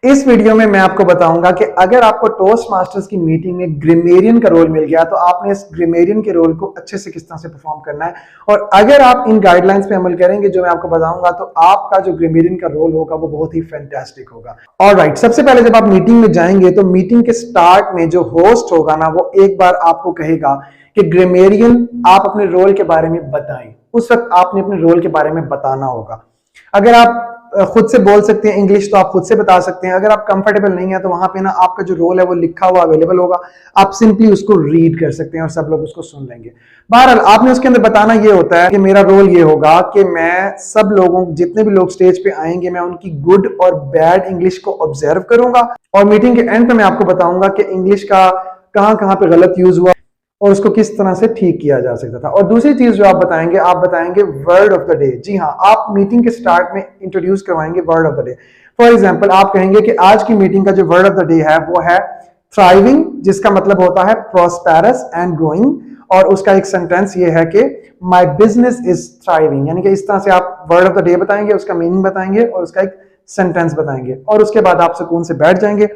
इस वीडियो में मैं आपको बताऊंगा कि अगर आपको टोस्ट मास्टर्स की मीटिंग में ग्रामेरियन का रोल मिल गया तो आपने इस ग्रामेरियन के रोल को अच्छे से किस तरह से परफॉर्म करना है, और अगर आप इन गाइडलाइंस पे अमल करेंगे जो मैं आपको बताऊंगा तो आपका जो ग्रामेरियन का रोल होगा वो बहुत ही फैंटास्टिक होगा। ऑलराइट, सबसे पहले जब आप मीटिंग में जाएंगे तो मीटिंग के स्टार्ट में जो होस्ट होगा ना वो एक बार आपको कहेगा कि ग्रामेरियन आप अपने रोल के बारे में बताएं। उस वक्त आपने अपने रोल के बारे में बताना होगा। अगर आप खुद से बोल सकते हैं इंग्लिश तो आप खुद से बता सकते हैं। अगर आप कंफर्टेबल नहीं है तो वहां पे ना आपका जो रोल है वो लिखा हुआ अवेलेबल होगा, आप सिंपली उसको रीड कर सकते हैं और सब लोग उसको सुन लेंगे। बहरहाल आपने उसके अंदर बताना ये होता है कि मेरा रोल ये होगा कि मैं सब लोगों, जितने भी लोग स्टेज पे आएंगे, मैं उनकी गुड और बैड इंग्लिश को ऑब्जर्व करूंगा और मीटिंग के एंड पे मैं आपको बताऊंगा कि इंग्लिश का कहां कहां पे गलत यूज हुआ और उसको किस तरह से ठीक किया जा सकता था। और दूसरी चीज जो आप बताएंगे वर्ड ऑफ द डे। जी हाँ, आप मीटिंग के स्टार्ट में इंट्रोड्यूस करवाएंगे word of the day. For example आप कहेंगे कि आज की मीटिंग का जो वर्ड ऑफ द डे है वो है थ्राइविंग, जिसका मतलब होता है प्रॉस्पेरस एंड ग्रोइंग, और उसका एक सेंटेंस ये है कि माय बिजनेस इज थ्राइविंग। यानी कि इस तरह से आप वर्ड ऑफ द डे बताएंगे, उसका मीनिंग बताएंगे और उसका एक सेंटेंस बताएंगे, और उसके बाद आप सुकून से बैठ जाएंगे।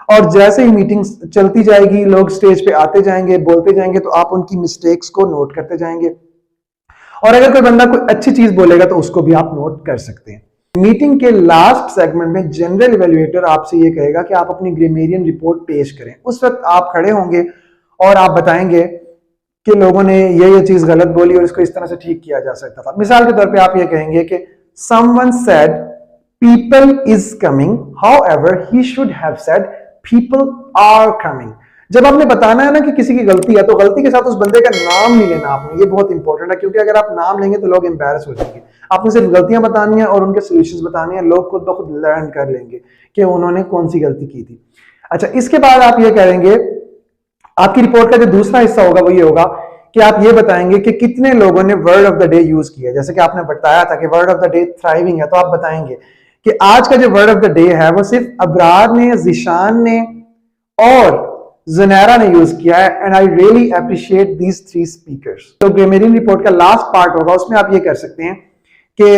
और जैसे ही मीटिंग चलती जाएगी, लोग स्टेज पे आते जाएंगे, बोलते जाएंगे, तो आप उनकी मिस्टेक्स को नोट करते जाएंगे, और अगर कोई बंदा कोई अच्छी चीज बोलेगा तो उसको भी आप नोट कर सकते हैं। मीटिंग के लास्ट सेगमेंट में जनरल इवैल्यूएटर आपसे ये कहेगा कि आप अपनी ग्रामेरियन रिपोर्ट पेश करें। उस वक्त आप खड़े होंगे और आप बताएंगे कि लोगों ने ये चीज गलत बोली और इसको इस तरह से ठीक किया जा सकता था। मिसाल के तौर पे आप ये कहेंगे कि someone said people is coming, however he should have said people are coming. जब आपने बताना है ना कि किसी की गलती है तो गलती के साथ उस बंदे का नाम नहीं लेना आपने। ये बहुत इंपॉर्टेंट है, क्योंकि अगर आप नाम लेंगे तो लोग एम्बैरस हो जाएंगे। आपने सिर्फ गलतियां बतानी है और उनके सॉल्यूशंस बताने हैं, लोग खुद ब खुद लर्न कर लेंगे कि उन्होंने कौन सी गलती की थी। अच्छा, इसके बाद आप ये करेंगे, आपकी रिपोर्ट का जो दूसरा हिस्सा होगा वो ये होगा कि आप ये बताएंगे कि कितने लोगों ने word of the day use किया। जैसे कि आपने बताया था कि word of the day thriving है, तो आप बताएंगे कि आज का जो वर्ड ऑफ द डे है वो सिर्फ अबरार ने, जिशान ने और ज़ुनैरा ने यूज किया है, and I really appreciate these 3 speakers. तो ग्रामेरियन रिपोर्ट का लास्ट पार्ट होगा, उसमें आप ये कर सकते हैं कि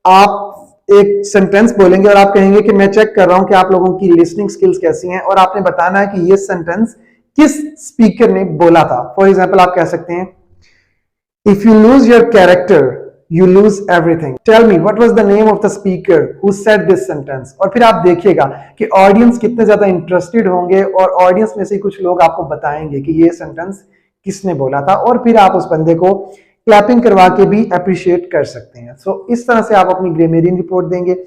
आप एक सेंटेंस बोलेंगे और आप कहेंगे कि मैं चेक कर रहा हूं कि आप लोगों की लिसनिंग स्किल्स कैसी हैं, और आपने बताना है कि ये सेंटेंस किस स्पीकर ने बोला था। फॉर एग्जाम्पल आप कह सकते हैं, if you lose your character you lose everything. Tell me what was the name of the speaker who said this sentence. और फिर आप देखिएगा कि ऑडियंस कितने ज्यादा इंटरेस्टेड होंगे और ऑडियंस में से कुछ लोग आपको बताएंगे कि ये सेंटेंस किसने बोला था, और फिर आप उस बंदे को क्लैपिंग करवा के भी अप्रिशिएट कर सकते हैं। सो इस तरह से आप अपनी ग्रामेरियन रिपोर्ट देंगे।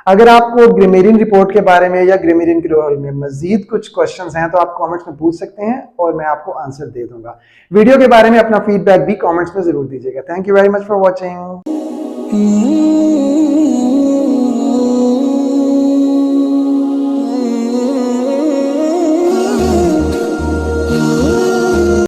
अगर आपको ग्रामेरियन रिपोर्ट के बारे में या ग्रामेरियन के रोल में मजीद कुछ क्वेश्चंस हैं तो आप कमेंट्स में पूछ सकते हैं और मैं आपको आंसर दे दूंगा। वीडियो के बारे में अपना फीडबैक भी कमेंट्स में जरूर दीजिएगा। Thank you very much for watching.